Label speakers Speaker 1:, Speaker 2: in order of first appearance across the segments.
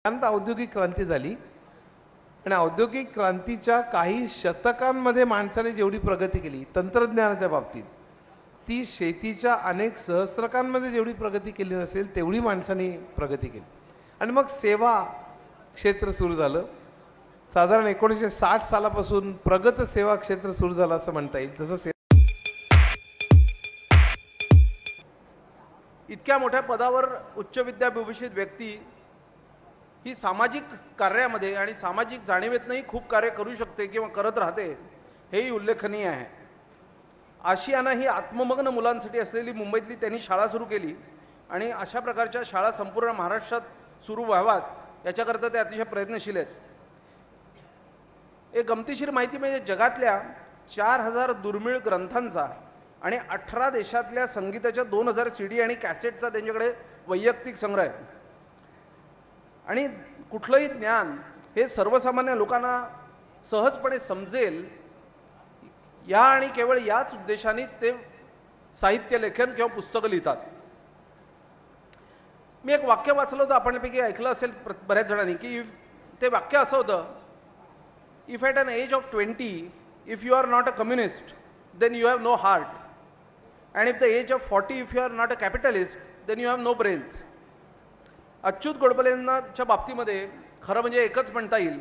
Speaker 1: त्यानंतर औद्योगिक क्रांती झाली आणि औद्योगिक क्रांतीच्या काही शतकांमध्ये माणसाने जेवढी प्रगती केली तंत्रज्ञानाच्या बाबतीत, ती शेतीच्या अनेक सहस्त्रकांमध्ये जेवढी प्रगती केली नसेल तेवढी माणसाने प्रगती केली. आणि मग सेवा क्षेत्र सुरू झालं. साधारण 1960 सालापासून प्रगत सेवा क्षेत्र सुरू झालं असं म्हणता येईल. तसं
Speaker 2: इतक्या मोठ्या पदावर उच्च विद्याविभूषित व्यक्ती ही सामाजिक कार्यामध्ये आणि सामाजिक जाणीवेतनंही खूप कार्य करू शकते किंवा करत राहते, हेही उल्लेखनीय आहे. आशियाना ही आत्ममग्न मुलांसाठी असलेली मुंबईतली त्यांनी शाळा सुरू केली आणि अशा प्रकारच्या शाळा संपूर्ण महाराष्ट्रात सुरू व्हाव्यात याच्याकरता ते अतिशय प्रयत्नशील आहेत. एक गमतीशीर माहिती म्हणजे जगातल्या 4000 दुर्मिळ ग्रंथांचा आणि 18 देशातल्या संगीताच्या 2000 CD आणि कॅसेटचा त्यांच्याकडे वैयक्तिक संग्रह आहे. आणि कुठलंही ज्ञान हे सर्वसामान्य लोकांना सहजपणे समजेल या आणि केवळ याच उद्देशाने ते साहित्य लेखन किंवा पुस्तकं लिहितात. मी एक वाक्य वाचलं होतं, आपणपैकी ऐकलं असेल बऱ्याच जणांनी, की ते वाक्य असं होतं, if at an age of 20 if you are not a communist then you have no heart, and if the age of 40 if you are not a capitalist then you have no brains. Achyut गोडबोलेंच्या बाबतीमध्ये खरं म्हणजे एकच म्हणता येईल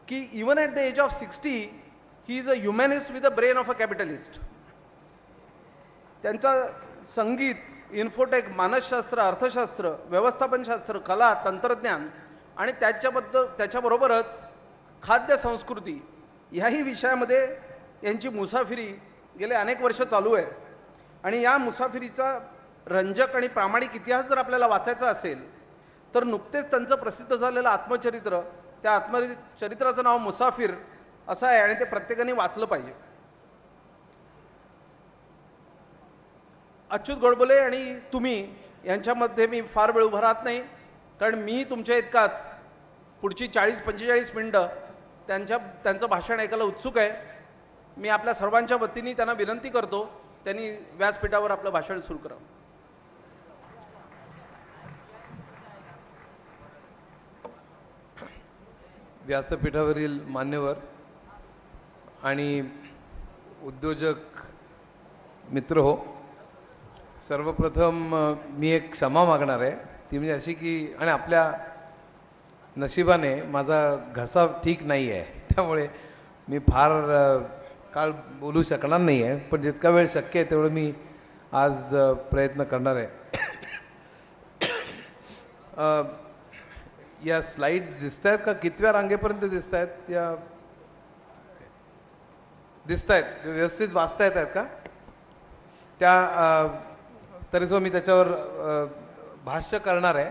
Speaker 2: की even at the age of 60 he is a humanist with a brain of a capitalist. त्यांचा संगीत, इन्फोटेक, मानसशास्त्र, अर्थशास्त्र, व्यवस्थापनशास्त्र, कला, तंत्रज्ञान आणि त्याच्याबरोबरच खाद्य संस्कृती ह्याही विषयामध्ये यांची मुसाफिरी गेले अनेक वर्ष चालू आहे. आणि या मुसाफिरीचा रंजक आणि प्रामाणिक इतिहास जर आपल्याला वाचायचा असेल तर नुकतेच त्यांचं प्रसिद्ध झालेलं आत्मचरित्र, त्या आत्मचरित्राचं नाव मुसाफिर असं आहे आणि ते प्रत्येकाने वाचलं पाहिजे. अच्युत गोडबोले आणि तुम्ही यांच्यामध्ये मी फार वेळ उभा राहत नाही, कारण मी तुमच्या इतकाच पुढची 40-45 मिनिटं त्यांचं भाषण ऐकायला उत्सुक आहे. मी आपल्या सर्वांच्या वतीने त्यांना विनंती करतो, त्यांनी व्यासपीठावर आपलं भाषण सुरू करावं.
Speaker 1: व्यासपीठावरील मान्यवर आणि उद्योजक मित्र हो, सर्वप्रथम मी एक क्षमा मागणार आहे. ती म्हणजे अशी की, आणि आपल्या नशिबाने माझा घसा ठीक नाही आहे, त्यामुळे मी फार काळ बोलू शकणार नाही आहे, पण जितका वेळ शक्य आहे तेवढं मी आज प्रयत्न करणार आहे. या स्लाइड्स दिसत आहेत का? कितव्या रांगेपर्यंत दिसत आहेत? या दिसत आहेत? व्यवस्थित वाचता येत आहेत का? त्या तरी मी त्याच्यावर भाष्य करणार आहे.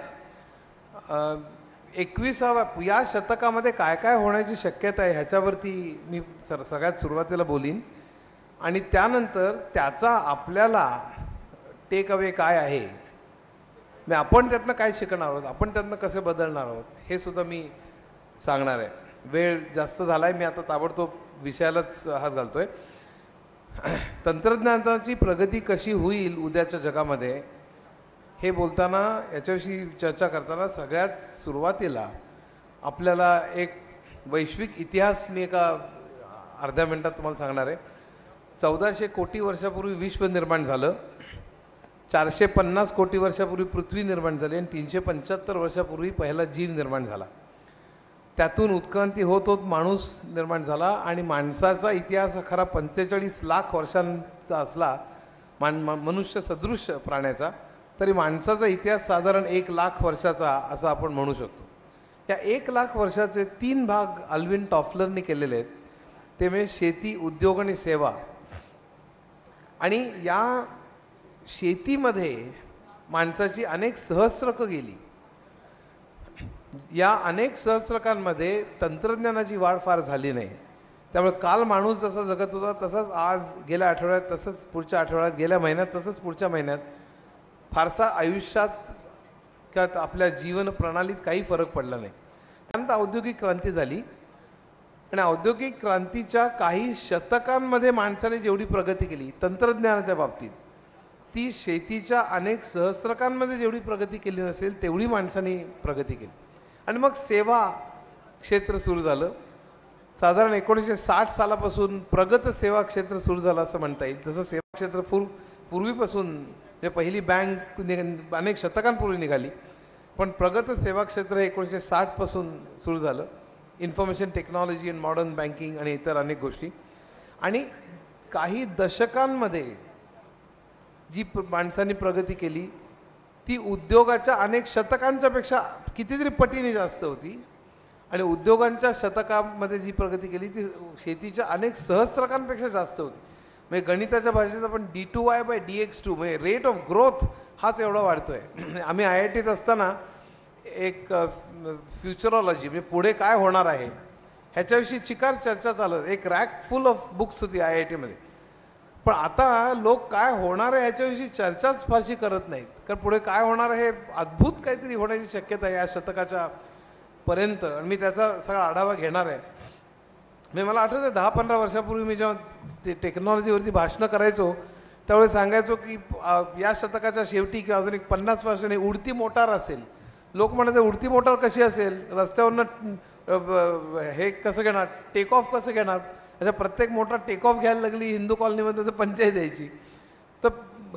Speaker 1: 21व्या या शतकामध्ये काय काय होण्याची शक्यता आहे ह्याच्यावरती मी सगळ्यात सुरुवातीला बोलीन, आणि त्यानंतर त्याचा आपल्याला टेक अवे काय आहे, आपण त्यातनं काय शिकणार आहोत, आपण त्यातनं कसे बदलणार आहोत, हे सुद्धा मी सांगणार आहे. वेळ जास्त झाला आहे, मी आता ताबडतोब विषयालाच हात घालतोय. तंत्रज्ञानाची प्रगती कशी होईल उद्याच्या जगामध्ये हे बोलताना, याच्याविषयी चर्चा करताना सगळ्यात सुरुवातीला आपल्याला एक वैश्विक इतिहास मी एका अर्ध्या मिनटात तुम्हाला सांगणार आहे. 1400 कोटी वर्षापूर्वी विश्व निर्माण झालं, 450 कोटी वर्षापूर्वी पृथ्वी निर्माण झाली आणि 375 वर्षापूर्वी पहिला जीव निर्माण झाला. त्यातून उत्क्रांती होत होत माणूस निर्माण झाला आणि माणसाचा इतिहास हा खरा 45 लाख वर्षांचा असला मनुष्य सदृश प्राण्याचा, तरी माणसाचा इतिहास साधारण 1 लाख वर्षाचा असं आपण म्हणू शकतो. या 1 लाख वर्षाचे 3 भाग अल्विन टॉफलरने केलेले आहेत, ते म्हणजे शेती, उद्योग आणि सेवा. आणि या शेतीमध्ये माणसाची अनेक सहस्त्रकं गेली. या अनेक सहस्त्रकांमध्ये तंत्रज्ञानाची वाढ फार झाली नाही, त्यामुळे काल माणूस जसा जगत होता तसंच आज, गेल्या आठवड्यात तसंच पुढच्या आठवड्यात, गेल्या महिन्यात तसंच पुढच्या महिन्यात, फारसा आयुष्यात किंवा आपल्या जीवन प्रणालीत काही फरक पडला नाही. त्यानंतर औद्योगिक क्रांती झाली आणि औद्योगिक क्रांतीच्या काही शतकांमध्ये माणसाने जेवढी प्रगती केली तंत्रज्ञानाच्या बाबतीत, ती शेतीच्या अनेक सहस्त्रकांमध्ये जेवढी प्रगती केली नसेल तेवढी माणसांनी प्रगती केली. आणि मग सेवा क्षेत्र सुरू झालं. साधारण 1960 सालापासून प्रगत सेवा क्षेत्र सुरू झालं असं म्हणता येईल. तसं सेवा क्षेत्र पूर्वीपासून म्हणजे पहिली बँक अनेक शतकांपूर्वी निघाली, पण प्रगत सेवा क्षेत्र 1960 पासून सुरू झालं. Information technology and modern banking आणि इतर अनेक गोष्टी. आणि काही दशकांमध्ये जी माणसांनी प्रगती केली ती उद्योगाच्या अनेक शतकांच्या पेक्षा कितीतरी पटीने जास्त होती. आणि उद्योगांच्या शतकामध्ये जी प्रगती केली ती शेतीच्या अनेक सहस्त्रकांपेक्षा जास्त होती. म्हणजे गणिताच्या भाषेत आपण D2y/dx2 म्हणजे रेट ऑफ ग्रोथ हाच एवढा वाढतो आहे. आम्ही IITत असताना एक फ्युचरॉलॉजी म्हणजे पुढे काय होणार आहे ह्याच्याविषयी चिकार चर्चा चालत. एक रॅक फुल ऑफ बुक्स होती IITमध्ये. पण आता लोक काय होणार आहे ह्याच्याविषयी चर्चाच फारशी करत नाहीत, कारण पुढे काय होणार आहे हे अद्भुत काहीतरी होण्याची शक्यता आहे या शतकाच्या पर्यंत. आणि मी त्याचा सगळा आढावा घेणार आहे. मी मला आठवतं 10-15 वर्षापूर्वी मी जेव्हा टेक्नॉलॉजीवरती भाषणं करायचो त्यावेळेस सांगायचो की या शतकाच्या शेवटी किंवा अजून एक 50 वर्षांनी उडती मोटार असेल. लोक म्हणाले उडती मोटार कशी असेल, रस्त्यावरनं हे कसं घेणार, टेक ऑफ कसं घेणार. अशा प्रत्येक मोटार टेक ऑफ घ्यायला लागली हिंदू कॉलनीमध्ये तर पंचायत द्यायची. तर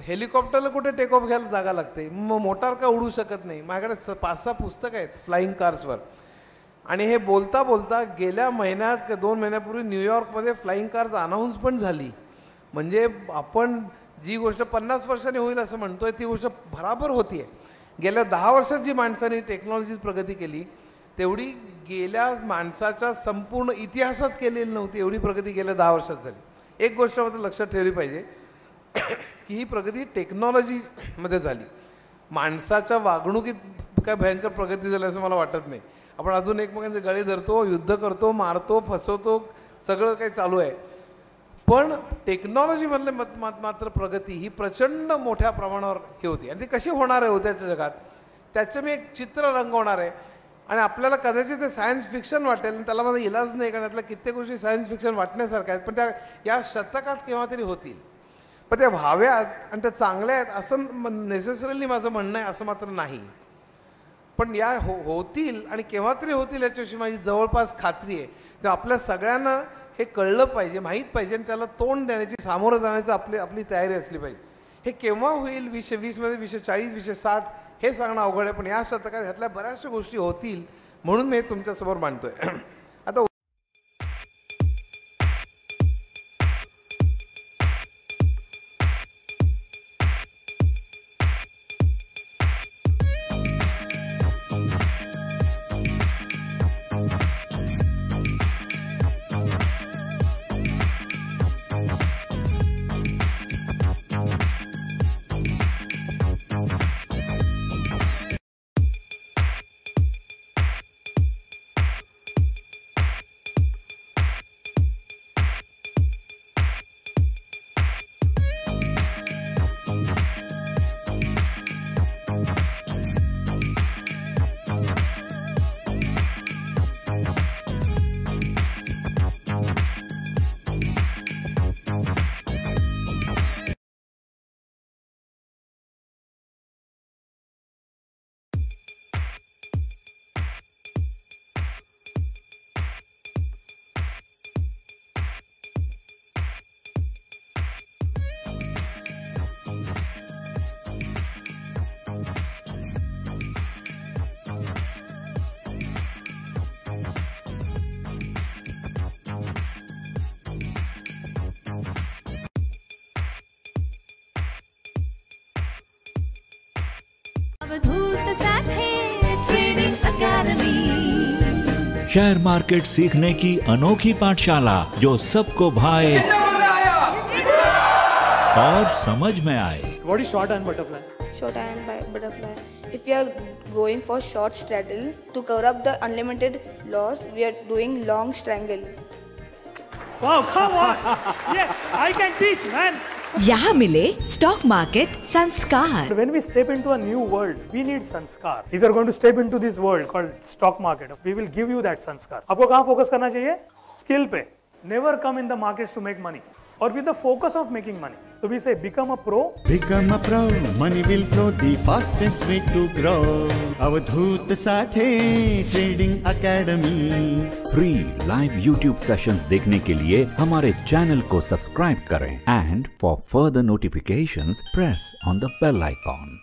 Speaker 1: हेलिकॉप्टरला कुठे टेक ऑफ घ्यायला जागा लागते, मग मोटार का उडू शकत नाही. माझ्याकडे 5-6 पुस्तकं आहेत फ्लाईंग कार्सवर. आणि हे बोलता बोलता गेल्या महिन्यात 2 महिन्यापूर्वी न्यूयॉर्कमध्ये फ्लाईंग कार्स अनाऊन्स पण झाली. म्हणजे आपण जी गोष्ट 50 वर्षांनी होईल असं म्हणतोय ती गोष्ट बराबर होती आहे. गेल्या 10 वर्षात जी माणसाने टेक्नॉलॉजीत प्रगती केली तेवढी गेल्या माणसाच्या संपूर्ण इतिहासात केलेली नव्हती. एवढी प्रगती गेल्या 10 वर्षात झाली. एक गोष्ट मात्र लक्षात ठेवली पाहिजे की ही प्रगती टेक्नॉलॉजीमध्ये झाली. माणसाच्या वागणुकीत काय भयंकर प्रगती झाली असं मला वाटत नाही. आपण अजून एकमेकांचे गळे धरतो, युद्ध करतो, मारतो, फसवतो, सगळं काही चालू आहे. पण टेक्नॉलॉजीमधले मात्र प्रगती ही प्रचंड मोठ्या प्रमाणावर हे होती. आणि ती कशी होणार आहे उद्याच्या जगात त्याचं मी एक चित्र रंगवणार आहे. आणि आपल्याला कदाचित ते सायन्स फिक्शन वाटेल आणि त्याला माझा इलाज नाही, कारण त्यातल्या कित्येक गोष्टी सायन्स फिक्शन वाटण्यासारख्या आहेत, पण त्या या शतकात केव्हा तरी होतील. पण त्या व्हाव्यात आणि त्या चांगल्या आहेत असं नेसेसरीली माझं म्हणणं आहे असं मात्र नाही. पण या होतील आणि केव्हा तरी होतील याच्याविषयी माझी जवळपास खात्री आहे. तर आपल्या सगळ्यांना हे कळलं पाहिजे, माहीत पाहिजे आणि त्याला तोंड देण्याची, सामोरं जाण्याची आपली तयारी असली पाहिजे. हे केव्हा होईल 2020मध्ये, 2040, 2060 हे सांगणं अवघड आहे. पण या शतकात ह्यातल्या बऱ्याचशा गोष्टी होतील म्हणून मी तुमच्यासमोर मांडतोय. आता
Speaker 3: शेयर मार्केट सीखने की अनोखी पाठशाला जो सबको भाए और समझ में आए.
Speaker 4: What is short iron butterfly?
Speaker 5: Short iron butterfly. If we are going for short straddle to cover up the unlimited loss, we are doing long strangle.
Speaker 4: Wow, come on! Yes, I can teach, man.
Speaker 6: यहाँ मिले stock market संस्कार.
Speaker 4: When we step into a new world, we need sanskar. If you are going to step into this world called stock market, we will give you that sanskar. आपको कहाँ focus करना चाहिए? Skill pay. Never come in the markets to make money or with the focus of making money. So we say become a pro.
Speaker 7: Become a pro, money will flow, the fastest way to grow. Avdhoot Sathe trading academy.
Speaker 3: Free live YouTube sessions देखने के लिए हमारे channel को subscribe करें and for further notifications press on the bell icon.